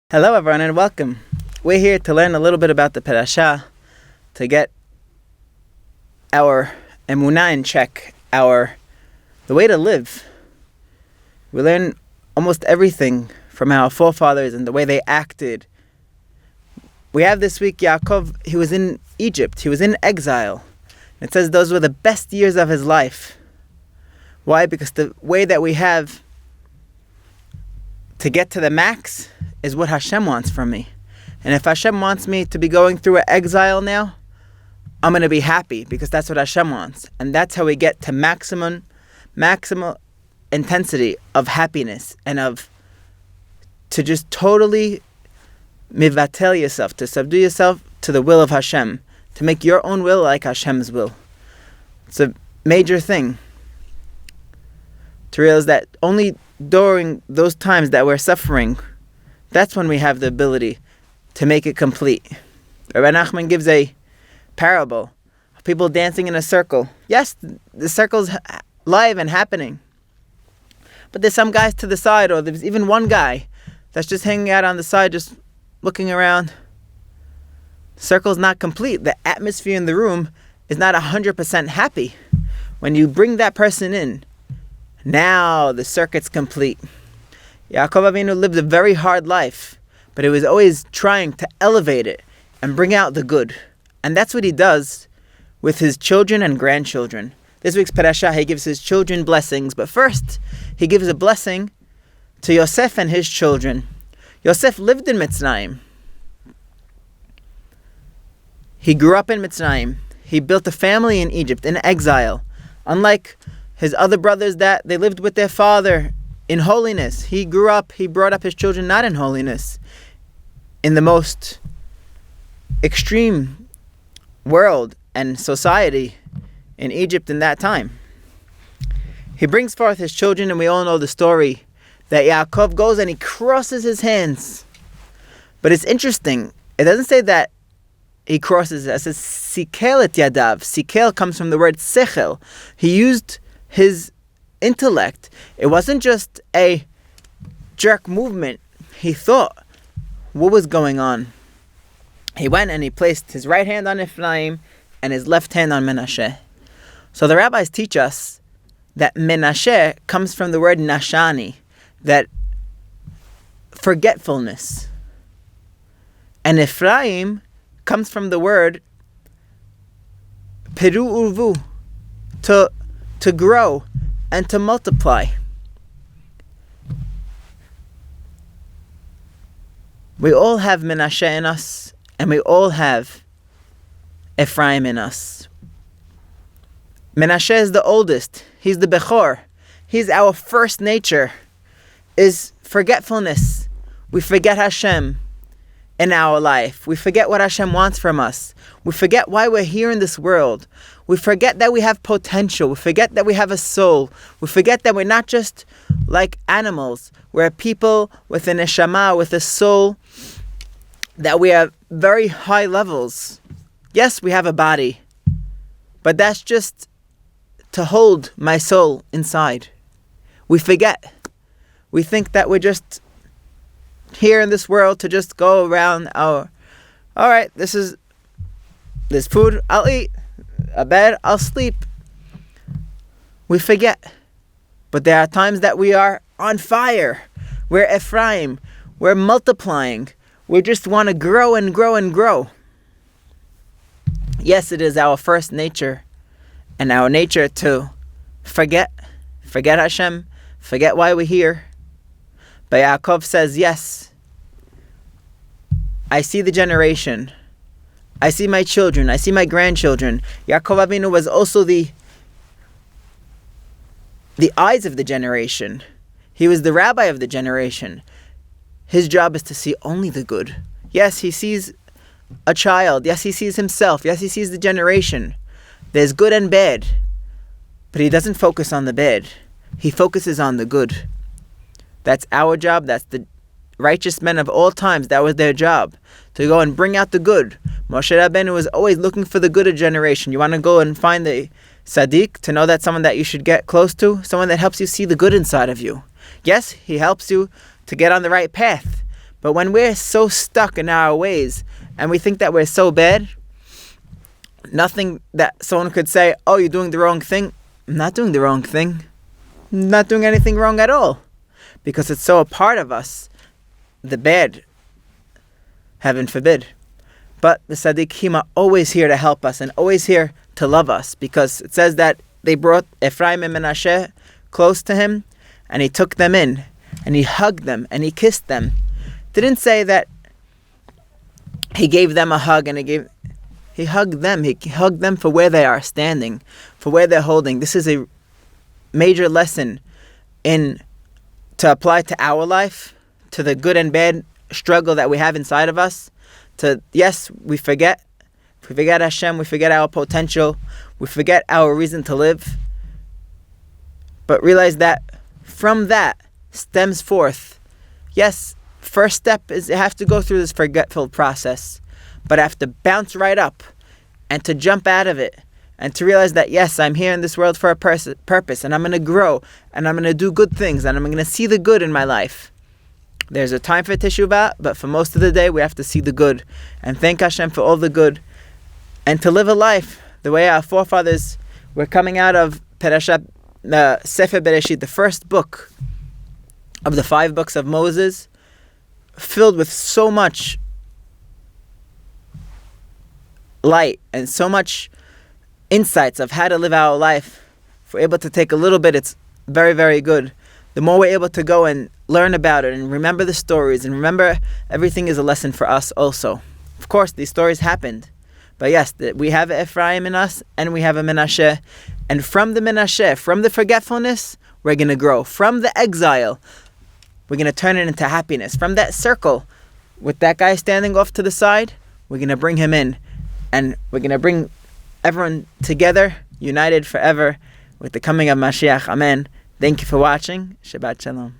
Hello everyone and welcome. We're here to learn a little bit about the Parasha, to get our Emuna in check, the way to live. We learn almost everything from our forefathers and the way they acted. We have this week Yaakov. He was in Egypt, he was in exile. It says those were the best years of his life. Why? Because the way that we have to get to the max is what Hashem wants from me. And if Hashem wants me to be going through an exile now, I'm going to be happy because that's what Hashem wants. And that's how we get to maximal intensity of happiness and to just totally mivatel yourself, to subdue yourself to the will of Hashem, to make your own will like Hashem's will. It's a major thing to realize that only during those times that we're suffering, that's when we have the ability to make it complete. Rabbi Nachman gives a parable of people dancing in a circle. Yes, the circle's live and happening, but there's some guys to the side, or there's even one guy that's just hanging out on the side, just looking around. The circle's not complete. The atmosphere in the room is not 100% happy. When you bring that person in, now the circuit's complete. Yaakov Avinu lived a very hard life, but he was always trying to elevate it and bring out the good. And that's what he does with his children and grandchildren. This week's Parasha, he gives his children blessings, but first, he gives a blessing to Yosef and his children. Yosef lived in Mitzrayim. He grew up in Mitzrayim. He built a family in Egypt, in exile. Unlike his other brothers that they lived with their father in holiness, he brought up his children not in holiness, in the most extreme world and society in Egypt in that time. He brings forth his children, and we all know the story that Yaakov goes and he crosses his hands. But it's interesting, it doesn't say that he crosses it, it says sikel et yadav. Sikel comes from the word sechel. He used his intellect. It wasn't just a jerk movement. He thought what was going on. He went and he placed his right hand on Ephraim and his left hand on Menashe. So the rabbis teach us that Menashe comes from the word nashani, that forgetfulness. And Ephraim comes from the word peru urvu, to grow and to multiply. We all have Menashe in us, and we all have Ephraim in us. Menashe is the oldest. He's the Bechor. He's our first nature, is forgetfulness. We forget Hashem in our life. We forget what Hashem wants from us. We forget why we're here in this world. We forget that we have potential. We forget that we have a soul. We forget that we're not just like animals. We're people with a neshama, with a soul, that we have very high levels. Yes, we have a body, but that's just to hold my soul inside. We forget. We think that we're just here in this world to just go around alright, there's food, I'll eat. A bed, I'll sleep. We forget. But there are times that we are on fire. We're Ephraim. We're multiplying. We just want to grow and grow and grow. Yes, it is our first nature and our nature to forget Hashem, forget why we're here. But Yaakov says, yes, I see the generation. I see my children. I see my grandchildren. Yaakov Avinu was also the eyes of the generation. He was the rabbi of the generation. His job is to see only the good. Yes, he sees a child. Yes, he sees himself. Yes, he sees the generation. There's good and bad. But he doesn't focus on the bad. He focuses on the good. That's our job. That's the righteous men of all times. That was their job, to go and bring out the good. Moshe Rabbeinu was always looking for the good of generation. You want to go and find the tzaddik, to know that someone that you should get close to, someone that helps you see the good inside of you. Yes, he helps you to get on the right path, But when we're so stuck in our ways and we think that we're so bad, nothing that someone could say, oh, you're doing the wrong thing. I'm not doing the wrong thing. I'm not doing anything wrong at all. Because it's so a part of us, the bad, heaven forbid. But the Tzaddikim are always here to help us and always here to love us. Because it says that they brought Ephraim and Menashe close to him, and he took them in, and he hugged them, and he kissed them. Didn't say that he gave them a hug, and he hugged them. He hugged them for where they are standing, for where they're holding. This is a major lesson to apply to our life, to the good and bad struggle that we have inside of us. Yes, we forget Hashem, we forget our potential, we forget our reason to live. But realize that from that stems forth, yes, first step is you have to go through this forgetful process, but I have to bounce right up and to jump out of it and to realize that, yes, I'm here in this world for a purpose, and I'm going to grow, and I'm going to do good things, and I'm going to see the good in my life. There's a time for teshuvah, but for most of the day we have to see the good and thank Hashem for all the good, and to live a life the way our forefathers were coming out of Parasha, Sefer Bereshit, the first book of the 5 books of Moses, filled with so much light and so much insights of how to live our life. If we're able to take a little bit, it's very, very good. The more we're able to go and learn about it and remember the stories and remember everything is a lesson for us also. Of course, these stories happened. But yes, we have Ephraim in us and we have a Menashe. And from the Menashe, from the forgetfulness, we're going to grow. From the exile, we're going to turn it into happiness. From that circle, with that guy standing off to the side, we're going to bring him in. And we're going to bring everyone together, united forever, with the coming of Mashiach. Amen. Thank you for watching. Shabbat Shalom.